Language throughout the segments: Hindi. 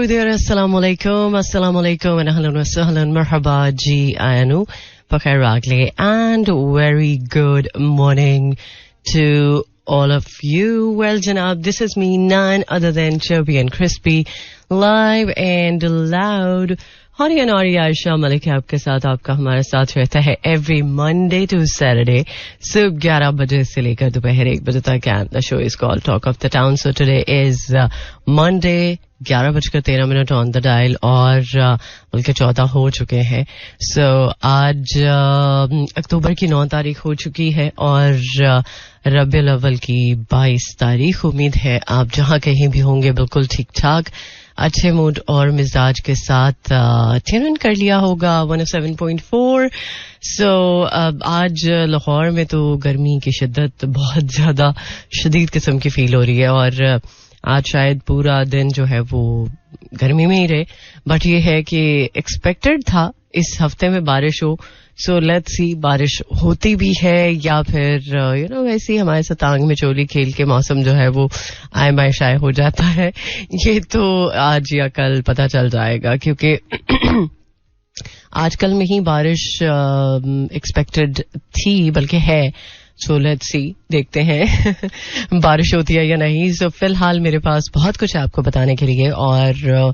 there, assalamu alaikum and ahlan wa sahlan, marhaba ji, ayanu, pakhair ragle, and very good morning to all of you. Well, Janab, this is me, none other than Chubby and Crispy, live and loud. हौरी अनौरी Ayesha Malik है आपके साथ. आपका हमारे साथ रहता है एवरी मंडे टू सैटरडे सुबह 11 बजे से लेकर दोपहर 1 बजे तक. And the show is called talk of the town. So today is Monday 11:13 on the dial और बल्कि 14 हो चुके हैं. सो आज अक्टूबर की 9 तारीख हो चुकी है और रबीउल अव्वल की 22 तारीख. उम्मीद है आप जहां कहीं भी होंगे बिल्कुल ठीक ठाक अच्छे मूड और मिजाज के साथ ट्यून इन कर लिया होगा 107.4. सो आज लाहौर में तो गर्मी की शिद्दत बहुत ज्यादा शदीद किस्म की फील हो रही है और आज शायद पूरा दिन जो है वो गर्मी में ही रहे. बट ये है कि एक्सपेक्टेड था इस हफ्ते में बारिश हो. सो लेट्स सी बारिश होती भी है या फिर वैसे ही हमारे साथ आंग में चोली खेल के मौसम जो है वो आय बाय शाय हो जाता है. ये तो आज या कल पता चल जाएगा क्योंकि आजकल में ही बारिश एक्सपेक्टेड थी बल्कि है. सो लेट्स सी देखते हैं बारिश होती है या नहीं. सो फिलहाल मेरे पास बहुत कुछ है आपको बताने के लिए और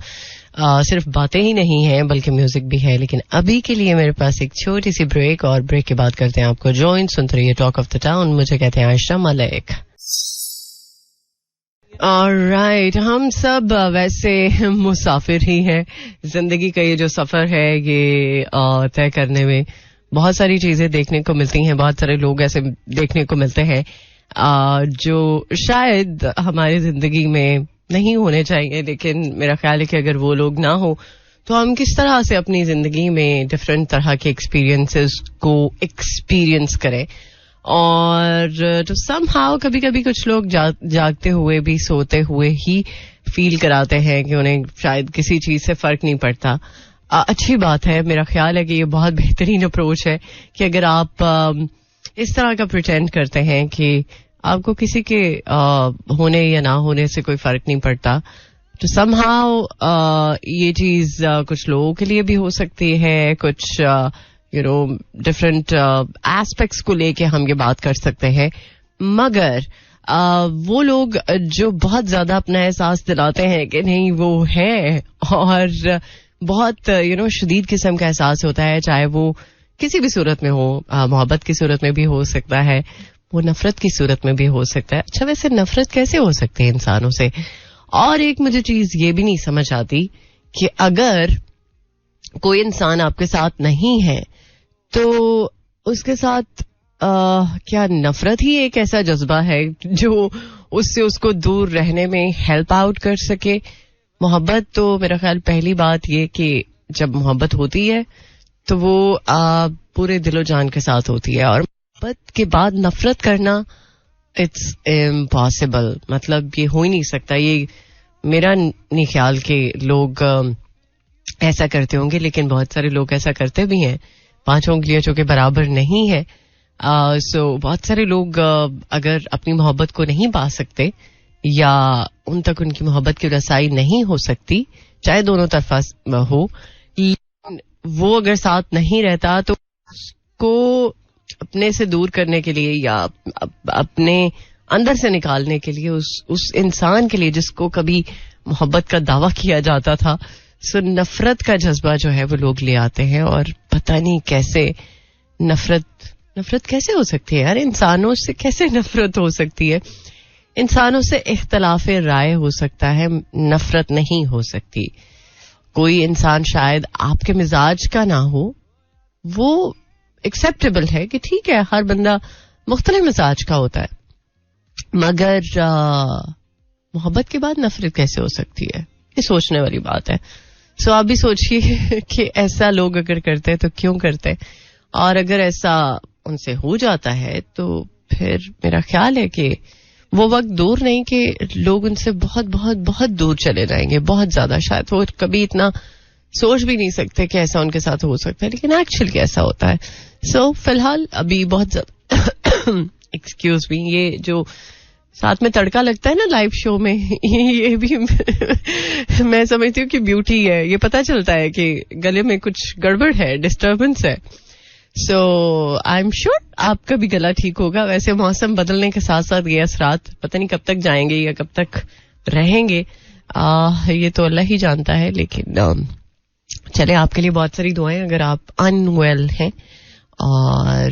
सिर्फ बातें ही नहीं हैं बल्कि म्यूजिक भी है. लेकिन अभी के लिए मेरे पास एक छोटी सी ब्रेक और ब्रेक के बाद करते हैं आपको जॉइन. सुनते रहिए टॉक ऑफ द टाउन. मुझे कहते हैं आयशा मलिक. ऑलराइट, हम सब वैसे मुसाफिर ही हैं. जिंदगी का ये जो सफर है ये तय करने में बहुत सारी चीजें देखने को मिलती हैं. बहुत सारे लोग ऐसे देखने को मिलते हैं जो शायद हमारी जिंदगी में नहीं होने चाहिए. लेकिन मेरा ख्याल है कि अगर वो लोग ना हो तो हम किस तरह से अपनी जिंदगी में डिफरेंट तरह के एक्सपीरियंसेस को एक्सपीरियंस करें. और तो समहाउ कभी कभी कुछ लोग जागते हुए भी सोते हुए ही फील कराते हैं कि उन्हें शायद किसी चीज से फर्क नहीं पड़ता. अच्छी बात है. मेरा ख्याल है कि ये बहुत बेहतरीन अप्रोच है कि अगर आप इस तरह का प्रिटेंड करते हैं कि आपको किसी के होने या ना होने से कोई फर्क नहीं पड़ता. तो समहाउ ये चीज कुछ लोगों के लिए भी हो सकती है. कुछ डिफरेंट एस्पेक्ट्स को लेके हम ये बात कर सकते हैं. मगर वो लोग जो बहुत ज्यादा अपना एहसास दिलाते हैं कि नहीं वो है और बहुत शदीद किस्म का एहसास होता है, चाहे वो किसी भी सूरत में हो. मोहब्बत की सूरत में भी हो सकता है, वो नफरत की सूरत में भी हो सकता है. अच्छा, वैसे नफरत कैसे हो सकती है इंसानों से? और एक मुझे चीज ये भी नहीं समझ आती कि अगर कोई इंसान आपके साथ नहीं है तो उसके साथ क्या नफरत ही एक ऐसा जज्बा है जो उससे उसको दूर रहने में हेल्प आउट कर सके? मोहब्बत तो मेरा ख्याल पहली बात ये कि जब मोहब्बत होती है तो वो पूरे दिलो जान के साथ होती है और मोहब्बत के बाद नफरत करना इट्स इम्पॉसिबल. मतलब ये हो ही नहीं सकता. ये मेरा नहीं ख्याल कि लोग ऐसा करते होंगे, लेकिन बहुत सारे लोग ऐसा करते भी हैं. 5 उंगलियां जो कि बराबर नहीं है. सो बहुत सारे लोग अगर अपनी मोहब्बत को नहीं पा सकते या उन तक उनकी मोहब्बत की रसाई नहीं हो सकती, चाहे दोनों तरफा हो, लेकिन वो अगर साथ नहीं रहता तो उसको अपने से दूर करने के लिए या अपने अंदर से निकालने के लिए उस इंसान के लिए जिसको कभी मोहब्बत का दावा किया जाता था, सो नफरत का जज्बा जो है वो लोग ले आते हैं. और पता नहीं कैसे नफरत कैसे हो सकती है यार? इंसानों से कैसे नफरत हो सकती है? इंसानों से इख्तलाफ राय हो सकता है, नफरत नहीं हो सकती. कोई इंसान शायद आपके मिजाज का ना हो, वो एक्सेप्टेबल है कि ठीक है हर बंदा मुख्तलिफ मिजाज का होता है. मगर मोहब्बत के बाद नफरत कैसे हो सकती है? ये सोचने वाली बात है. सो आप भी सोचिए कि ऐसा लोग अगर करते हैं तो क्यों करते हैं, और अगर ऐसा उनसे हो जाता है तो फिर मेरा ख्याल है कि वो वक्त दूर नहीं कि लोग उनसे बहुत बहुत बहुत दूर चले जाएंगे. बहुत ज्यादा. शायद वो कभी इतना सोच भी नहीं सकते कि ऐसा उनके साथ हो सकता है, लेकिन एक्चुअली ऐसा होता है. सो फिलहाल अभी बहुत ज्यादा एक्सक्यूज मी, ये जो साथ में तड़का लगता है ना लाइव शो में, ये भी मैं समझती हूँ कि ब्यूटी है. ये पता चलता है कि गले में कुछ गड़बड़ है, डिस्टर्बेंस है. सो आई एम श्योर आपका भी गला ठीक होगा. वैसे मौसम बदलने के साथ साथ ये असरात पता नहीं कब तक जाएंगे या कब तक रहेंगे, ये तो अल्लाह ही जानता है. लेकिन चले, आपके लिए बहुत सारी दुआएं अगर आप अनवेल हैं. और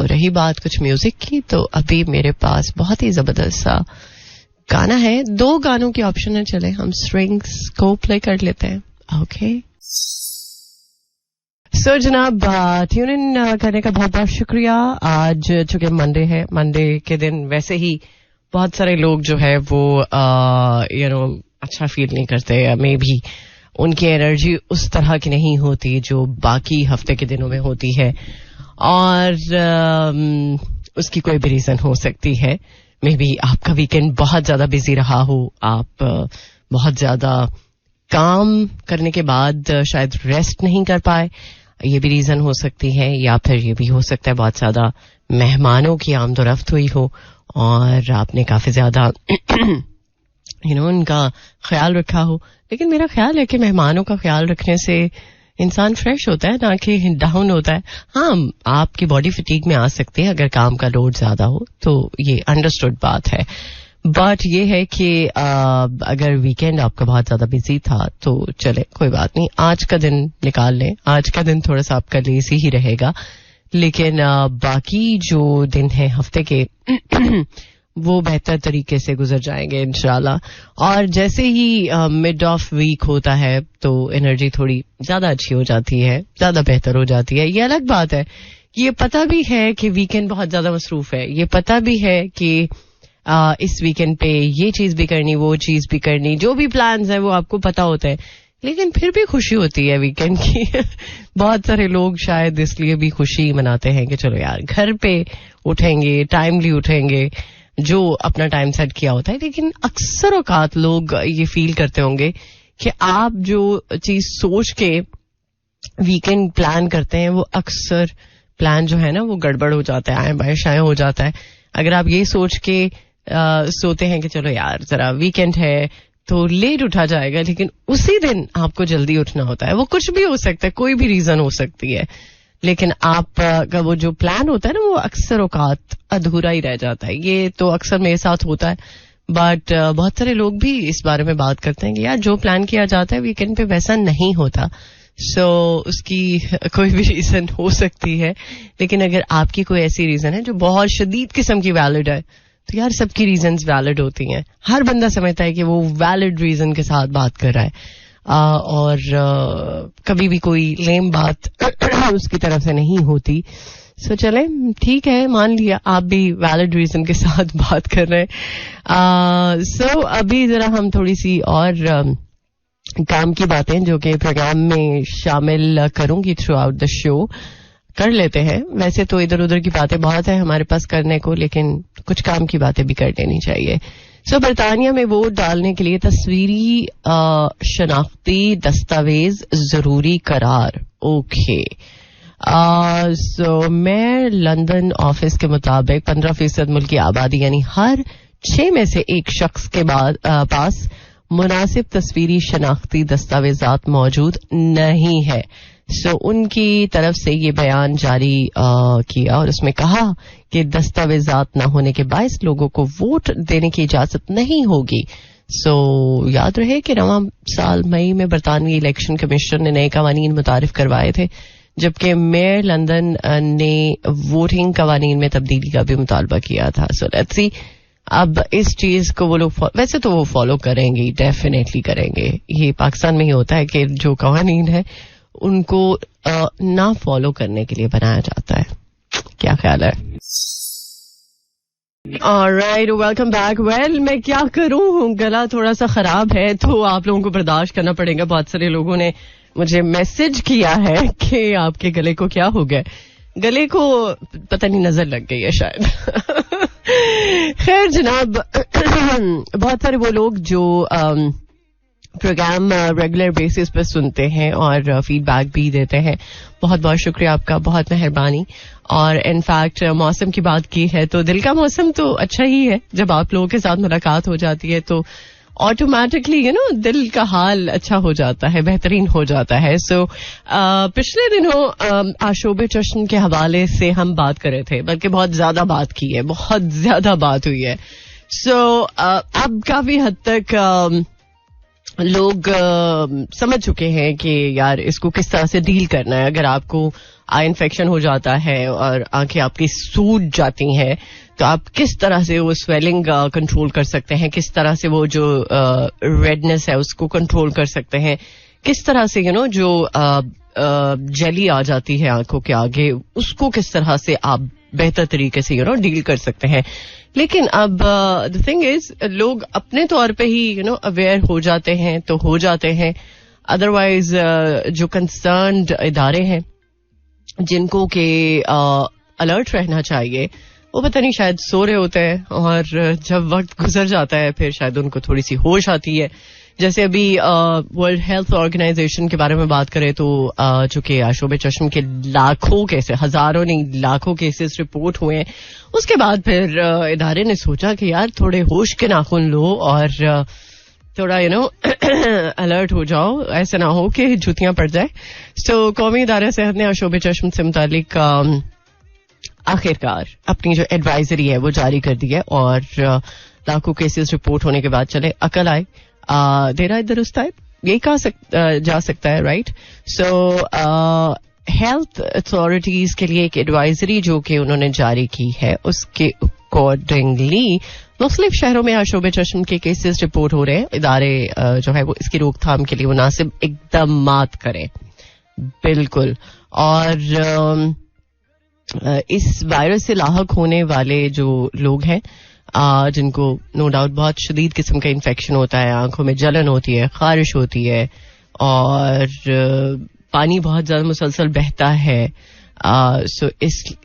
रही बात कुछ म्यूजिक की, तो अभी मेरे पास बहुत ही जबरदस्त सा गाना है. 2 गानों की ऑप्शन है. चले हम स्ट्रिंग्स को प्ले कर लेते हैं. ओके सो जनाब, ट्यून इन करने का बहुत बहुत शुक्रिया. आज चूंकि मंडे है, मंडे के दिन वैसे ही बहुत सारे लोग जो है वो अच्छा फील नहीं करते. मे भी उनकी एनर्जी उस तरह की नहीं होती जो बाकी हफ्ते के दिनों में होती है. और उसकी कोई भी रीजन हो सकती है. मे बी आपका वीकेंड बहुत ज्यादा बिजी रहा हो, आप बहुत ज्यादा काम करने के बाद शायद रेस्ट नहीं कर पाए, ये भी रीजन हो सकती है. या फिर ये भी हो सकता है बहुत ज्यादा मेहमानों की आमदोरफ्त हुई हो और आपने काफी ज्यादा उनका ख्याल रखा हो. लेकिन मेरा ख्याल है कि मेहमानों का ख्याल रखने से इंसान फ्रेश होता है, ना कि डाउन होता है. हाँ, आपकी बॉडी फटीग में आ सकती है अगर काम का लोड ज्यादा हो, तो ये अंडरस्टूड बात है. बट ये है कि अगर वीकेंड आपका बहुत ज्यादा बिजी था तो चले कोई बात नहीं, आज का दिन निकाल लें. आज का दिन थोड़ा सा आपका लेजी ही रहेगा, लेकिन बाकी जो दिन है हफ्ते के वो बेहतर तरीके से गुजर जाएंगे इंशाल्लाह. और जैसे ही मिड ऑफ वीक होता है तो एनर्जी थोड़ी ज्यादा अच्छी हो जाती है, ज्यादा बेहतर हो जाती है. ये अलग बात है, ये पता भी है कि वीकेंड बहुत ज्यादा मसरूफ है, ये पता भी है कि इस वीकेंड पे ये चीज भी करनी, वो चीज भी करनी, जो भी प्लान्स हैं वो आपको पता होते हैं. लेकिन फिर भी खुशी होती है वीकेंड की. बहुत सारे लोग शायद इसलिए भी खुशी मनाते हैं कि चलो यार घर पे उठेंगे, टाइमली उठेंगे, जो अपना टाइम सेट किया होता है. लेकिन अक्सर औकात लोग ये फील करते होंगे कि आप जो चीज सोच के वीकेंड प्लान करते हैं वो अक्सर प्लान जो है ना वो गड़बड़ हो जाता है, आए बाएं शाएं हो जाता है. अगर आप ये सोच के सोते हैं कि चलो यार जरा वीकेंड है तो लेट उठा जाएगा, लेकिन उसी दिन आपको जल्दी उठना होता है. वो कुछ भी हो सकता है, कोई भी रीजन हो सकती है, लेकिन आपका वो जो प्लान होता है ना वो अक्सर औकात अधूरा ही रह जाता है. ये तो अक्सर मेरे साथ होता है. बट बहुत सारे लोग भी इस बारे में बात करते हैं कि यार जो प्लान किया जाता है वीकेंड पे वैसा नहीं होता. सो उसकी कोई भी रीजन हो सकती है. लेकिन अगर आपकी कोई ऐसी रीजन है जो बहुत शदीद किस्म की वैलिड है, तो यार सबकी रीजंस वैलिड होती हैं. हर बंदा समझता है कि वो वैलिड रीजन के साथ बात कर रहा है, और कभी भी कोई लेम बात उसकी तरफ से नहीं होती. सो चले ठीक है, मान लिया आप भी वैलिड रीजन के साथ बात कर रहे हैं. सो अभी जरा हम थोड़ी सी और काम की बातें जो कि प्रोग्राम में शामिल करूंगी थ्रू आउट द शो कर लेते हैं. वैसे तो इधर उधर की बातें बहुत है हमारे पास करने को, लेकिन कुछ काम की बातें भी कर लेनी चाहिए. सो बरतानिया में वोट डालने के लिए तस्वीरी शनाख्ती दस्तावेज जरूरी करार. ओके. सो मेयर लंदन ऑफिस के मुताबिक 15% मुल्क की आबादी यानी हर 6 में से एक शख्स के पास मुनासिब तस्वीरी शनाख्ती दस्तावेजात मौजूद नहीं है. सो उनकी तरफ से ये बयान जारी किया और उसमें कहा कि दस्तावेजात न होने के बायस लोगों को वोट देने की इजाजत नहीं होगी. सो याद रहे कि रवां साल मई में बरतानवी इलेक्शन कमीशन ने नए कवानीन मुतारिफ करवाए थे, जबकि मेयर लंदन ने वोटिंग कवानीन में तब्दीली का भी मुतालबा किया था. सो लेट्स सी अब इस चीज को वो लोग वैसे तो वो फॉलो करेंगे, डेफिनेटली करेंगे. ये पाकिस्तान में ही होता है कि जो कवानीन है उनको ना फॉलो करने के लिए बनाया जाता है. क्या ख्याल है? Alright, welcome back. वेल मैं क्या करूं, गला थोड़ा सा खराब है तो आप लोगों को बर्दाश्त करना पड़ेगा. बहुत सारे लोगों ने मुझे मैसेज किया है कि आपके गले को क्या हो गया. गले को पता नहीं नजर लग गई है शायद. खैर जनाब, बहुत सारे वो लोग जो प्रोग्राम रेगुलर बेसिस पर सुनते हैं और फीडबैक भी देते हैं. बहुत बहुत शुक्रिया आपका, बहुत मेहरबानी. और इनफैक्ट मौसम की बात की है तो दिल का मौसम तो अच्छा ही है. जब आप लोगों के साथ मुलाकात हो जाती है तो ऑटोमेटिकली दिल का हाल अच्छा हो जाता है, बेहतरीन हो जाता है. सो पिछले दिनों आशोबे चश्म के हवाले से हम बात कर रहे थे, बल्कि बहुत ज्यादा बात की है, बहुत ज्यादा बात हुई है. सो अब काफी हद तक लोग समझ चुके हैं कि यार इसको किस तरह से डील करना है. अगर आपको आई इन्फेक्शन हो जाता है और आंखें आपकी सूज जाती हैं तो आप किस तरह से वो स्वेलिंग कंट्रोल कर सकते हैं, किस तरह से वो जो रेडनेस है उसको कंट्रोल कर सकते हैं, किस तरह से जो जेली आ जाती है आंखों के आगे उसको किस तरह से आप बेहतर तरीके से डील कर सकते हैं. लेकिन अब द थिंग इज लोग अपने तौर पे ही अवेयर हो जाते हैं तो हो जाते हैं. अदरवाइज जो कंसर्न्ड इदारे हैं जिनको के अलर्ट रहना चाहिए वो पता नहीं शायद सो रहे होते हैं, और जब वक्त गुजर जाता है फिर शायद उनको थोड़ी सी होश आती है. जैसे अभी वर्ल्ड हेल्थ ऑर्गेनाइजेशन के बारे में बात करें तो चूंकि आशोबे चश्म के लाखों केसेस, हजारों नहीं लाखों केसेस रिपोर्ट हुए हैं, उसके बाद फिर इदारे ने सोचा कि यार थोड़े होश के नाखून लो और थोड़ा अलर्ट हो जाओ, ऐसा ना हो कि जूतियां पड़ जाए. सो कौमी इदारा सेहत ने आशोबे चश्म से मुतालिक आखिरकार अपनी जो एडवाइजरी है वो जारी कर दी है, और लाखों केसेस रिपोर्ट होने के बाद चले अकल आए देरा दुरुस्त आए, यही कहा जा सकता है, राइट. सो हेल्थ अथॉरिटीज के लिए एक एडवाइजरी जो कि उन्होंने जारी की है उसके अकॉर्डिंगली मुख्तलिफ शहरों में आशोबे चश्म के केसेस रिपोर्ट हो रहे हैं. इदारे जो है वो इसकी रोकथाम के लिए मुनासिब इकदामात करें, बिल्कुल. और इस वायरस से लाहक होने वाले जो लोग हैं जिनको नो डाउट बहुत शदीद किस्म का इन्फेक्शन होता है, आंखों में जलन होती है, खारिश होती है और पानी बहुत ज्यादा मुसलसल बहता है, सो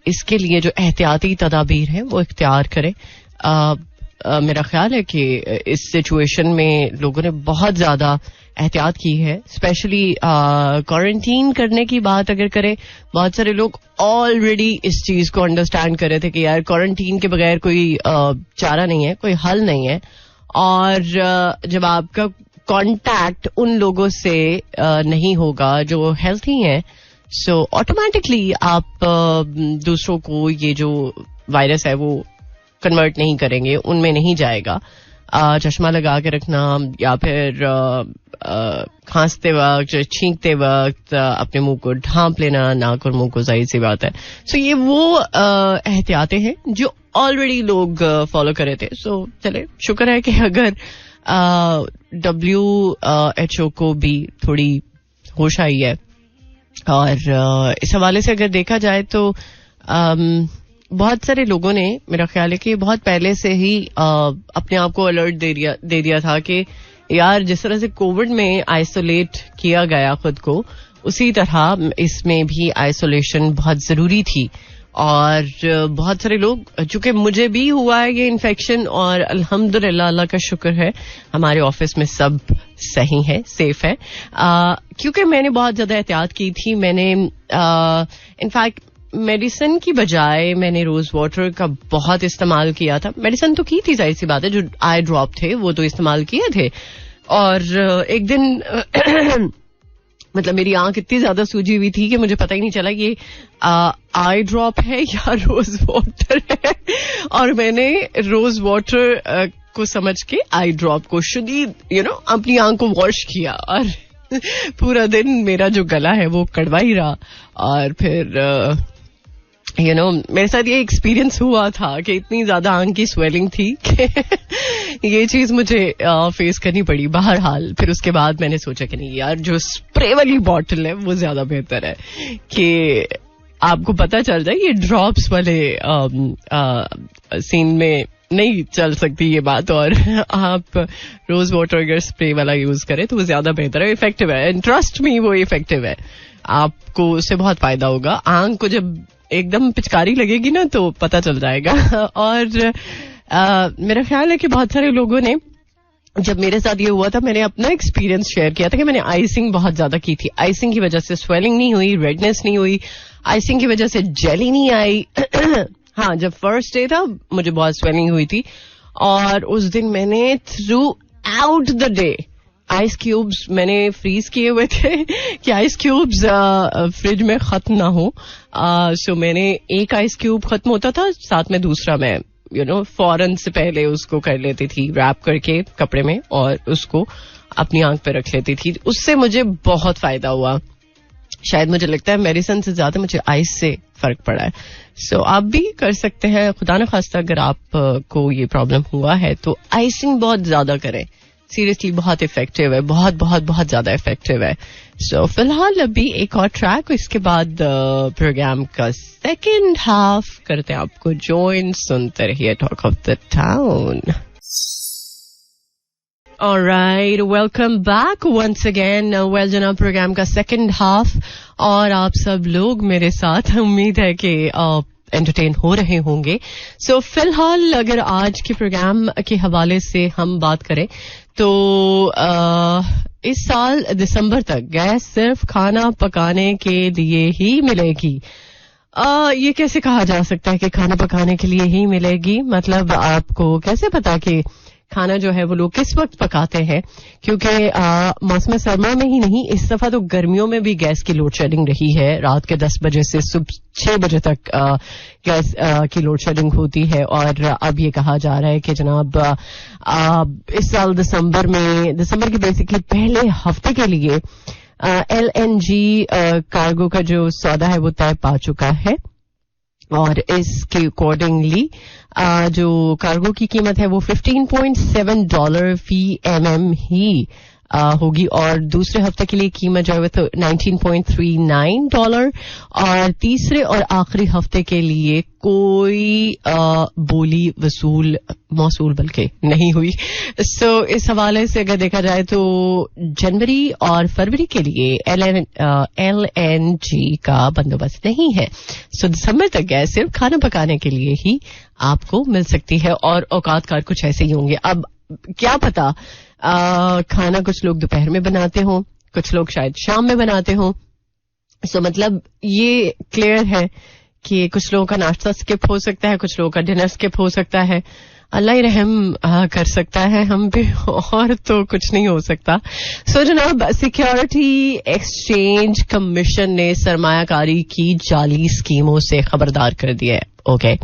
इसके लिए जो एहतियाती तदाबीर है वो इख्तियार करें. मेरा ख्याल है कि इस सिचुएशन में लोगों ने बहुत ज्यादा एहतियात की है, स्पेशली क्वारंटीन करने की बात अगर करें. बहुत सारे लोग ऑलरेडी इस चीज को अंडरस्टैंड कर रहे थे कि यार क्वारंटीन के बगैर कोई चारा नहीं है, कोई हल नहीं है. और जब आपका कांटेक्ट उन लोगों से नहीं होगा जो हेल्थी हैं, सो ऑटोमेटिकली आप दूसरों को ये जो वायरस है वो कन्वर्ट नहीं करेंगे, उनमें नहीं जाएगा. चश्मा लगा के रखना या फिर खांसते वक्त, छींकते वक्त अपने मुंह को ढांप लेना, नाक और मुंह को, जाहिर सी बात है. सो ये वो एहतियातें हैं जो ऑलरेडी लोग फॉलो कर रहे थे. सो चले शुक्र है कि अगर WHO को भी थोड़ी होश आई है. और इस हवाले से अगर देखा जाए तो बहुत सारे लोगों ने, मेरा ख्याल है कि बहुत पहले से ही अपने आप को अलर्ट दे दिया था कि यार जिस तरह से कोविड में आइसोलेट किया गया खुद को, उसी तरह इसमें भी आइसोलेशन बहुत जरूरी थी. और बहुत सारे लोग, चूंकि मुझे भी हुआ है ये इन्फेक्शन और अल्हम्दुलिल्लाह अल्लाह का शुक्र है हमारे ऑफिस में सब सही है, सेफ है, क्योंकि मैंने बहुत ज्यादा एहतियात की थी. मैंने इनफैक्ट मेडिसिन की बजाय मैंने रोज वाटर का बहुत इस्तेमाल किया था. मेडिसिन तो की थी, जाहिर सी बात है, जो आई ड्रॉप थे वो तो इस्तेमाल किए थे. और एक दिन मतलब मेरी आंख इतनी ज्यादा सूजी हुई थी कि मुझे पता ही नहीं चला ये आई ड्रॉप है या रोज वाटर है. और मैंने रोज वाटर को समझ के आई ड्रॉप को शदीद अपनी आंख को वॉश किया, और पूरा दिन मेरा जो गला है वो कड़वा ही रहा. और फिर मेरे साथ ये एक्सपीरियंस हुआ था कि इतनी ज्यादा आंख की स्वेलिंग थी कि ये चीज मुझे फेस करनी पड़ी. बहरहाल फिर उसके बाद मैंने सोचा कि नहीं यार, जो स्प्रे वाली बॉटल है वो ज्यादा बेहतर है कि आपको पता चल जाए. ये ड्रॉप्स वाले सीन में नहीं चल सकती ये बात, और आप रोज वाटर अगर स्प्रे वाला यूज करें तो वो ज्यादा बेहतर है, इफेक्टिव है. एंड ट्रस्ट मी वो इफेक्टिव है, आपको उससे बहुत फायदा होगा. आंख को जब एकदम पिचकारी लगेगी ना तो पता चल जाएगा. और मेरा ख्याल है कि बहुत सारे लोगों ने जब मेरे साथ ये हुआ था, मैंने अपना एक्सपीरियंस शेयर किया था कि मैंने आइसिंग बहुत ज्यादा की थी. आइसिंग की वजह से स्वेलिंग नहीं हुई, रेडनेस नहीं हुई, आइसिंग की वजह से जेली नहीं आई. हाँ, जब फर्स्ट डे था मुझे बहुत स्वेलिंग हुई थी, और उस दिन मैंने through out the day ice cubes मैंने फ्रीज किए हुए थे कि आइस क्यूब्स फ्रिज में खत्म ना हो. सो मैंने एक आइस क्यूब खत्म होता था, साथ में दूसरा मैं फौरन से पहले उसको कर लेती थी, रैप करके कपड़े में, और उसको अपनी आंख पे रख लेती थी. उससे मुझे बहुत फायदा हुआ. शायद मुझे लगता है मेडिसिन से ज्यादा मुझे आइस से फर्क पड़ा है. सो आप भी कर सकते हैं. खुदा न खास्ता अगर आपको ये प्रॉब्लम हुआ है तो आइसिंग बहुत ज्यादा करें. सीरियसली बहुत इफेक्टिव है, बहुत बहुत बहुत ज्यादा इफेक्टिव है. सो फिलहाल अभी एक और ट्रैक, इसके बाद प्रोग्राम का सेकंड हाफ करते हैं आपको ज्वाइन. सुनते रहिए talk of the town. Alright, welcome back once again. Well, जनाब, प्रोग्राम का सेकंड हाफ, और आप सब लोग मेरे साथ, उम्मीद है कि एंटरटेन हो रहे होंगे. सो फिलहाल अगर आज के प्रोग्राम के हवाले से हम बात करें तो इस साल दिसंबर तक गैस सिर्फ खाना पकाने के लिए ही मिलेगी. ये कैसे कहा जा सकता है कि खाना पकाने के लिए ही मिलेगी? मतलब आपको कैसे पता कि खाना जो है वो लोग किस वक्त पकाते हैं? क्योंकि मौसम सरमा में ही नहीं, इस दफा तो गर्मियों में भी गैस की लोड शेडिंग रही है. रात के 10 बजे से सुबह 6 बजे तक गैस की लोड शेडिंग होती है. और अब ये कहा जा रहा है कि जनाब इस साल दिसंबर के बेसिकली पहले हफ्ते के लिए LNG कार्गो का जो सौदा है वो तय पा चुका है, और इसके अकॉर्डिंगली जो कार्गो की कीमत है वो $15.7 फी MM ही होगी. और दूसरे हफ्ते के लिए कीमत जो है तो $19.39, और तीसरे और आखिरी हफ्ते के लिए कोई बोली मौसूल बल्कि नहीं हुई. सो इस हवाले से अगर देखा जाए तो जनवरी और फरवरी के लिए LNG का बंदोबस्त नहीं है. सो दिसंबर तक गैस सिर्फ खाना पकाने के लिए ही आपको मिल सकती है, और औकात कार कुछ ऐसे ही होंगे. अब क्या पता खाना कुछ लोग दोपहर में बनाते हों, कुछ लोग शायद शाम में बनाते हों. सो मतलब ये क्लियर है कि कुछ लोगों का नाश्ता स्किप हो सकता है, कुछ लोगों का डिनर स्किप हो सकता है. अल्लाह ही रहम कर सकता है हम पे, और तो कुछ नहीं हो सकता. सो जनाब, सिक्योरिटी एक्सचेंज कमीशन ने सरमायाकारी की जाली स्कीमों से खबरदार कर दिया है. ओके,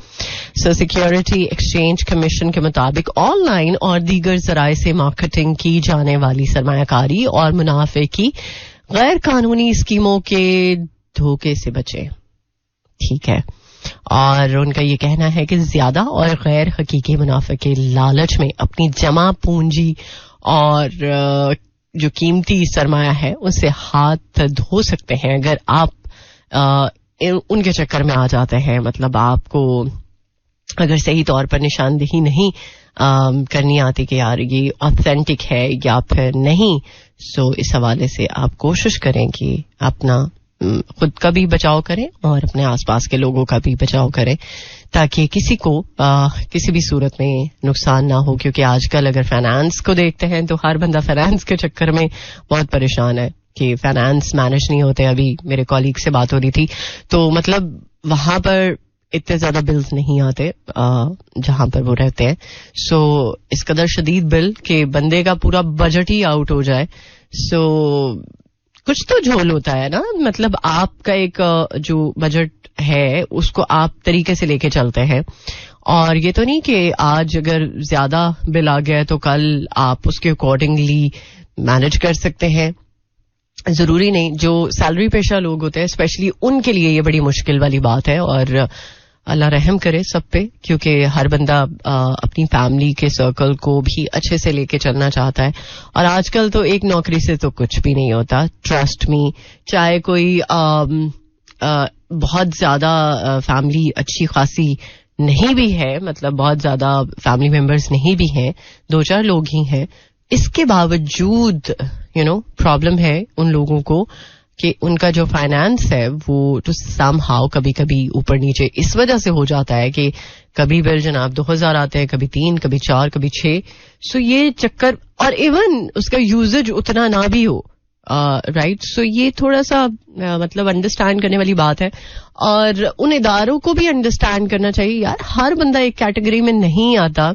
सो सिक्योरिटी एक्सचेंज कमीशन के मुताबिक ऑनलाइन और दीगर जराए से मार्केटिंग की जाने वाली सरमायाकारी और मुनाफे की गैर कानूनी स्कीमों के धोखे से बचे. ठीक है, और उनका ये कहना है कि ज्यादा और गैर हकीकी मुनाफे के लालच में अपनी जमा पूंजी और जो कीमती सरमाया है उससे हाथ धो सकते हैं अगर आप उनके चक्कर में आ जाते हैं. मतलब आपको अगर सही तौर पर निशानदेही नहीं करनी आती कि यार ये ऑथेंटिक है या फिर नहीं. सो इस हवाले से आप कोशिश करें कि अपना खुद का भी बचाव करें और अपने आसपास के लोगों का भी बचाव करें, ताकि किसी को किसी भी सूरत में नुकसान ना हो. क्योंकि आजकल अगर फाइनेंस को देखते हैं तो हर बंदा फाइनेंस के चक्कर में बहुत परेशान है कि फाइनेंस मैनेज नहीं होते. अभी मेरे कॉलीग से बात हो रही थी तो मतलब वहां पर इतने ज्यादा बिल्स नहीं आते जहां पर वो रहते हैं. सो इस कदर शदीद बिल कि बंदे का पूरा बजट ही आउट हो जाए. सो कुछ तो झोल होता है ना. मतलब आपका एक जो बजट है उसको आप तरीके से लेके चलते हैं, और ये तो नहीं कि आज अगर ज्यादा बिल आ गया तो कल आप उसके अकॉर्डिंगली मैनेज कर सकते हैं. जरूरी नहीं. जो सैलरी पेशा लोग होते हैं स्पेशली उनके लिए ये बड़ी मुश्किल वाली बात है, और अल्लाह रहम करे सब पे, क्योंकि हर बंदा अपनी फैमिली के सर्कल को भी अच्छे से लेके चलना चाहता है. और आजकल तो एक नौकरी से तो कुछ भी नहीं होता, ट्रस्ट मी. चाहे कोई बहुत ज्यादा फैमिली अच्छी खासी नहीं भी है, मतलब बहुत ज्यादा फैमिली मेंबर्स नहीं भी हैं, 2-4 लोग ही हैं, इसके बावजूद प्रॉब्लम है उन लोगों को कि उनका जो फाइनेंस है वो तो समहाउ कभी कभी ऊपर नीचे इस वजह से हो जाता है कि कभी बिल जनाब 2000 आते हैं, कभी 3, कभी 4, कभी 6. सो ये चक्कर, और इवन उसका यूजेज उतना ना भी हो, राइट. सो ये थोड़ा सा मतलब अंडरस्टैंड करने वाली बात है, और उन इदारों को भी अंडरस्टैंड करना चाहिए. यार हर बंदा एक कैटेगरी में नहीं आता,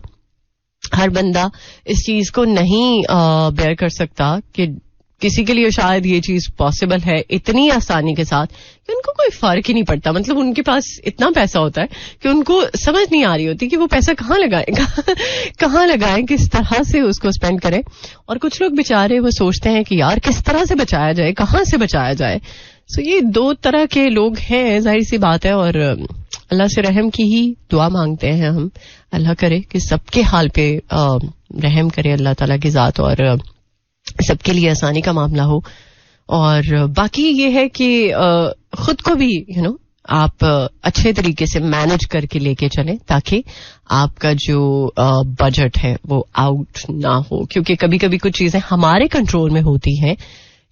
हर बंदा इस चीज को नहीं बेयर कर सकता कि किसी के लिए शायद ये चीज पॉसिबल है इतनी आसानी के साथ कि उनको कोई फर्क ही नहीं पड़ता. मतलब उनके पास इतना पैसा होता है कि उनको समझ नहीं आ रही होती कि वो पैसा कहाँ लगाएगा कहाँ लगाएं, किस तरह से उसको स्पेंड करें. और कुछ लोग बेचारे वो सोचते हैं कि यार किस तरह से बचाया जाए, कहाँ से बचाया जाए. सो ये दो तरह के लोग हैं, जाहिर सी बात है. और अल्लाह से रहम की ही दुआ मांगते हैं हम. अल्लाह करे कि सबके हाल पे रहम करे अल्लाह ताला की जात, और सबके लिए आसानी का मामला हो. और बाकी ये है कि खुद को भी आप अच्छे तरीके से मैनेज करके लेके चलें ताकि आपका जो बजट है वो आउट ना हो, क्योंकि कभी कभी कुछ चीजें हमारे कंट्रोल में होती हैं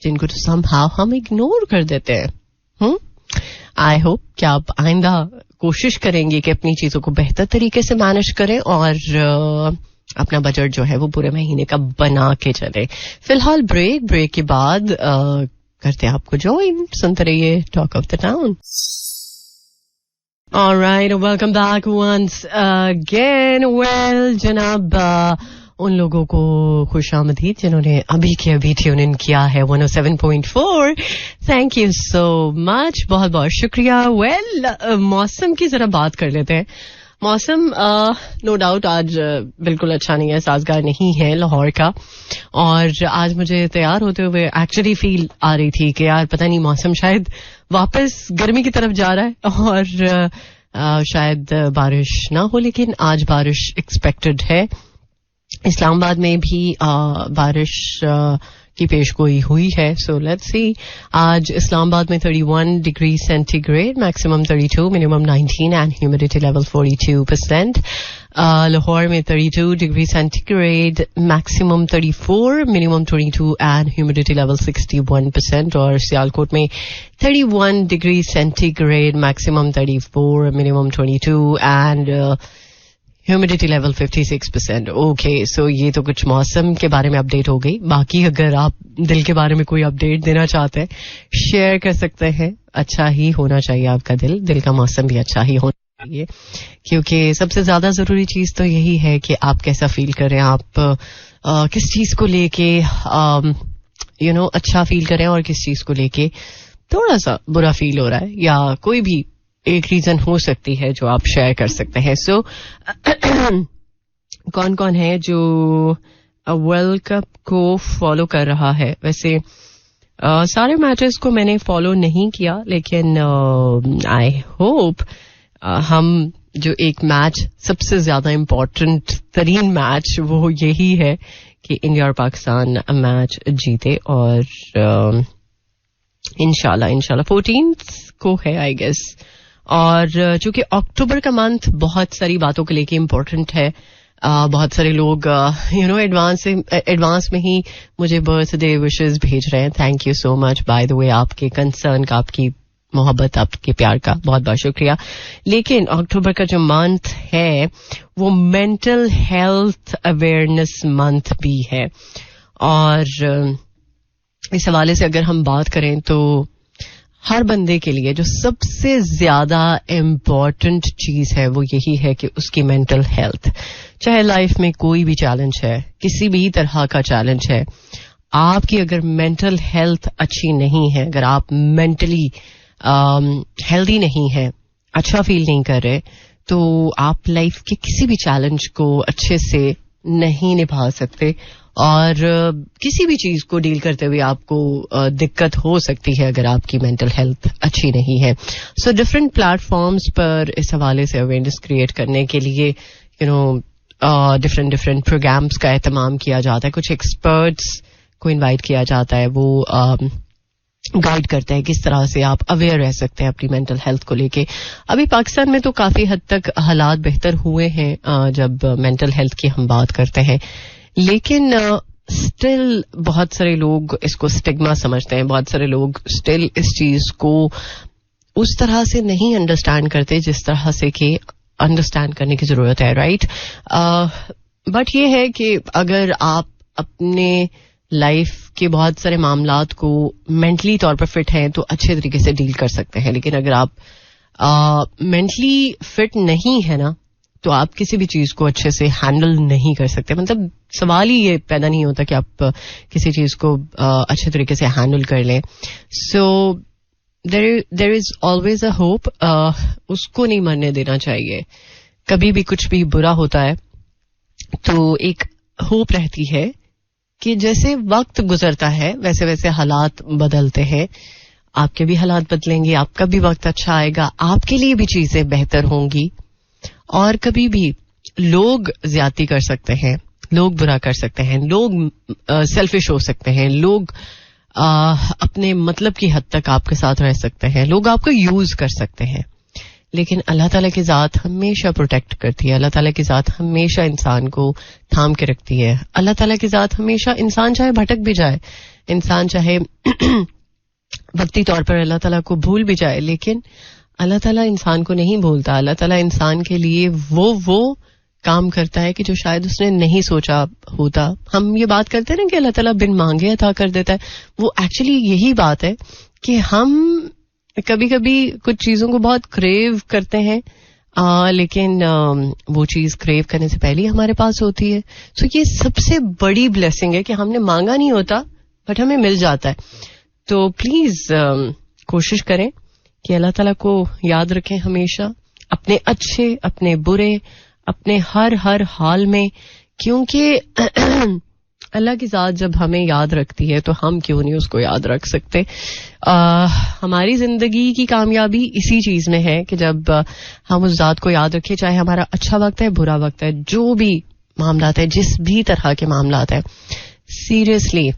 जिनको तो समहाउ हम इग्नोर कर देते हैं. आई होप कि आप आइंदा कोशिश करेंगे कि अपनी चीजों को बेहतर तरीके से मैनेज करें और अपना बजट जो है वो पूरे महीने का बना के चले. फिलहाल ब्रेक के बाद करते हैं आपको ज्वाइन. सुनते रहिए talk of the town. Alright, welcome back once again. Well जनाब, उन लोगों को खुशामदीद जिन्होंने अभी के अभी ट्यून इन किया है 107.4. थैंक यू सो मच, बहुत बहुत शुक्रिया. वेल मौसम की जरा बात कर लेते हैं. मौसम नो डाउट आज बिल्कुल अच्छा नहीं है, साजगार नहीं है लाहौर का. और आज मुझे तैयार होते हुए एक्चुअली फील आ रही थी कि यार पता नहीं मौसम शायद वापस गर्मी की तरफ जा रहा है और शायद बारिश ना हो, लेकिन आज बारिश एक्सपेक्टेड है. इस्लामाबाद में भी बारिश की पेशगोई हुई है. So let's see. आज इस्लामाबाद में 31 degree centigrade, maximum 32, minimum 19 and humidity level 42%. Lahore में 32 degree centigrade, maximum 34, minimum 22 and humidity level 61%. और सियालकोट में 31 degree centigrade, maximum 34, minimum 22 and humidity level 56%. Okay, so ये तो कुछ मौसम के बारे में अपडेट हो गई. बाकी अगर आप दिल के बारे में कोई अपडेट देना चाहते हैं शेयर कर सकते हैं. अच्छा ही होना चाहिए आपका दिल का मौसम भी अच्छा ही होना चाहिए, क्योंकि सबसे ज्यादा जरूरी चीज तो यही है कि आप कैसा फील करें, आप किस चीज को लेके अच्छा फील करें और किस चीज को लेके थोड़ा सा बुरा फील हो रहा है, या कोई भी एक रीजन हो सकती है जो आप शेयर कर सकते हैं. सो कौन कौन है जो वर्ल्ड कप को फॉलो कर रहा है? वैसे सारे मैचेस को मैंने फॉलो नहीं किया, लेकिन आई होप हम जो एक मैच सबसे ज्यादा इम्पोर्टेंट तरीन मैच वो यही है कि इंडिया और पाकिस्तान मैच जीते. और इंशाल्लाह 14th को है आई गेस. और चूंकि अक्टूबर का मंथ बहुत सारी बातों को लेके इम्पोर्टेंट है, बहुत सारे लोग एडवांस में ही मुझे बर्थडे विशेस भेज रहे हैं. Thank you so much by the way. आपके कंसर्न का, आपकी मोहब्बत, आपके प्यार का बहुत बहुत शुक्रिया. लेकिन अक्टूबर का जो मंथ है वो मेंटल हेल्थ अवेयरनेस मंथ भी है. और इस हवाले से अगर हम बात करें तो हर बंदे के लिए जो सबसे ज्यादा इम्पोर्टेंट चीज है वो यही है कि उसकी मेंटल हेल्थ. चाहे लाइफ में कोई भी चैलेंज है, किसी भी तरह का चैलेंज है, आपकी अगर मेंटल हेल्थ अच्छी नहीं है, अगर आप मेंटली हेल्दी नहीं है, अच्छा फील नहीं कर रहे, तो आप लाइफ के किसी भी चैलेंज को अच्छे से नहीं निभा सकते. और किसी भी चीज को डील करते हुए आपको दिक्कत हो सकती है अगर आपकी मेंटल हेल्थ अच्छी नहीं है. सो डिफरेंट प्लेटफॉर्म्स पर इस हवाले से अवेयरनेस क्रिएट करने के लिए डिफरेंट प्रोग्राम्स का एहतमाम किया जाता है. कुछ एक्सपर्ट्स को इनवाइट किया जाता है, वो गाइड करते हैं किस तरह से आप अवेयर रह सकते हैं अपनी मेंटल हेल्थ को लेके. अभी पाकिस्तान में तो काफी हद तक हालात बेहतर हुए हैं जब मेंटल हेल्थ की हम बात करते हैं, लेकिन स्टिल बहुत सारे लोग इसको स्टिग्मा समझते हैं, बहुत सारे लोग स्टिल इस चीज को उस तरह से नहीं अंडरस्टैंड करते जिस तरह से कि अंडरस्टैंड करने की जरूरत है, राइट? बट ये है कि अगर आप अपने लाइफ के बहुत सारे मामलात को मेंटली तौर पर फिट हैं तो अच्छे तरीके से डील कर सकते हैं, लेकिन अगर आप मेंटली फिट नहीं है ना तो आप किसी भी चीज को अच्छे से हैंडल नहीं कर सकते. मतलब सवाल ही ये पैदा नहीं होता कि आप किसी चीज को अच्छे तरीके से हैंडल कर लें. So there is always a hope. उसको नहीं मरने देना चाहिए. कभी भी कुछ भी बुरा होता है तो एक होप रहती है कि जैसे वक्त गुजरता है वैसे वैसे हालात बदलते हैं. आपके भी हालात बदलेंगे, आपका भी वक्त अच्छा आएगा, आपके लिए भी चीजें बेहतर होंगी. और कभी भी लोग ज्यादती कर सकते हैं, लोग बुरा कर सकते हैं, लोग सेल्फिश हो सकते हैं, लोग अपने मतलब की हद तक आपके साथ रह सकते हैं, लोग आपको यूज कर सकते हैं. लेकिन अल्लाह ताला की जात हमेशा प्रोटेक्ट करती है. अल्लाह ताला की जात हमेशा इंसान को थाम के रखती है. अल्लाह ताला की जात हमेशा, इंसान चाहे भटक भी जाए, इंसान चाहे वक्ती तौर पर अल्लाह ताला को भूल भी जाए, लेकिन अल्लाह ताला इंसान को नहीं भूलता. अल्लाह ताला इंसान के लिए वो काम करता है कि जो शायद उसने नहीं सोचा होता. हम ये बात करते हैं ना कि अल्लाह ताला बिन मांगे अता कर देता है. वो एक्चुअली यही बात है कि हम कभी कभी कुछ चीजों को बहुत क्रेव करते हैं, लेकिन वो चीज क्रेव करने से पहले ही हमारे पास होती है. सो ये सबसे बड़ी ब्लेसिंग है कि हमने मांगा नहीं होता बट हमें मिल जाता है. तो प्लीज कोशिश करें कि अल्लाह ताला को याद रखें हमेशा, अपने अच्छे, अपने बुरे, अपने हर हाल में, क्योंकि अल्लाह की जात जब हमें याद रखती है तो हम क्यों नहीं उसको याद रख सकते. हमारी जिंदगी की कामयाबी इसी चीज में है कि जब हम उस जात को याद रखें, चाहे हमारा अच्छा वक्त है, बुरा वक्त है, जो भी मामलात है, जिस भी तरह के मामलात है, सीरियसली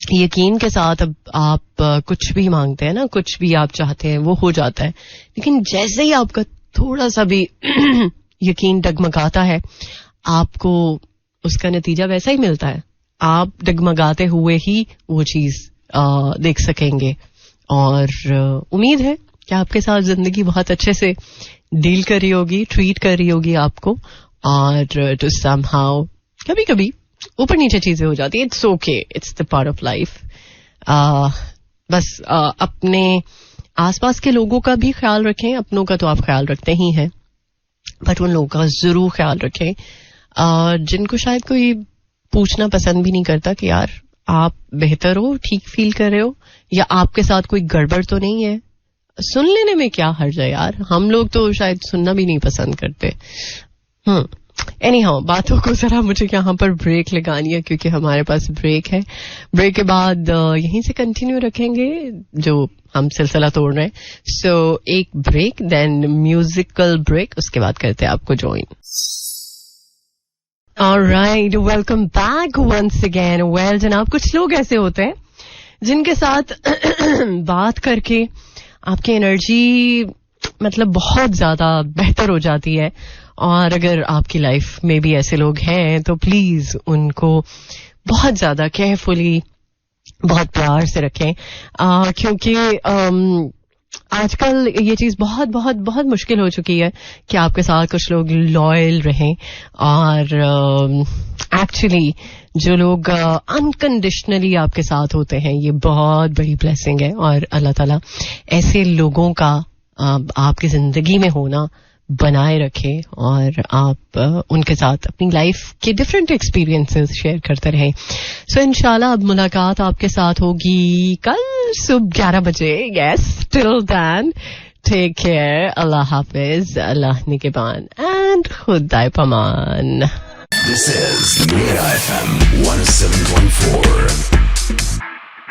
यकीन के साथ अब आप कुछ भी मांगते हैं ना, कुछ भी आप चाहते हैं वो हो जाता है. लेकिन जैसे ही आपका थोड़ा सा भी यकीन डगमगाता है, आपको उसका नतीजा वैसा ही मिलता है. आप डगमगाते हुए ही वो चीज देख सकेंगे. और उम्मीद है कि आपके साथ जिंदगी बहुत अच्छे से डील कर रही होगी, ट्रीट कर रही होगी आपको. और टू समहाउ कभी कभी ऊपर नीचे चीजें हो जाती है. It's okay, it's the part of life. बस अपने आसपास के लोगों का भी ख्याल रखें. अपनों का तो आप ख्याल रखते ही हैं, बट उन लोगों का जरूर ख्याल रखें जिनको शायद कोई पूछना पसंद भी नहीं करता कि यार आप बेहतर हो, ठीक फील कर रहे हो, या आपके साथ कोई गड़बड़ तो नहीं है. सुन लेने में क्या हर्ज है यार. हम लोग तो शायद सुनना भी नहीं पसंद करते. एनीहाउ, बातों को जरा मुझे यहाँ पर ब्रेक लगानी है क्योंकि हमारे पास ब्रेक है. ब्रेक के बाद यहीं से कंटिन्यू रखेंगे जो हम सिलसिला तोड़ रहे हैं. सो एक ब्रेक, देन म्यूजिकल ब्रेक, उसके बाद करते हैं आपको join. Alright, welcome back once again. Well जनाब, कुछ लोग ऐसे होते हैं जिनके साथ बात करके आपकी एनर्जी मतलब बहुत ज्यादा बेहतर हो जाती है. और अगर आपकी लाइफ में भी ऐसे लोग हैं तो प्लीज उनको बहुत ज्यादा केयरफुली, बहुत प्यार से रखें, क्योंकि आजकल ये चीज बहुत बहुत बहुत मुश्किल हो चुकी है कि आपके साथ कुछ लोग लॉयल रहें. और एक्चुअली जो लोग अनकंडीशनली आपके साथ होते हैं, ये बहुत बड़ी ब्लेसिंग है. और अल्लाह ताला ऐसे लोगों का आपकी जिंदगी में होना बनाए रखें और आप उनके साथ अपनी लाइफ के डिफरेंट एक्सपीरियंसेस शेयर करते रहें. सो इंशाल्लाह अब मुलाकात आपके साथ होगी कल सुबह 11 बजे. Yes, till then take care. Allah हाफिज, अल्लाह निगहबान एंड खुदा पमान. This is Mira FM 107.4.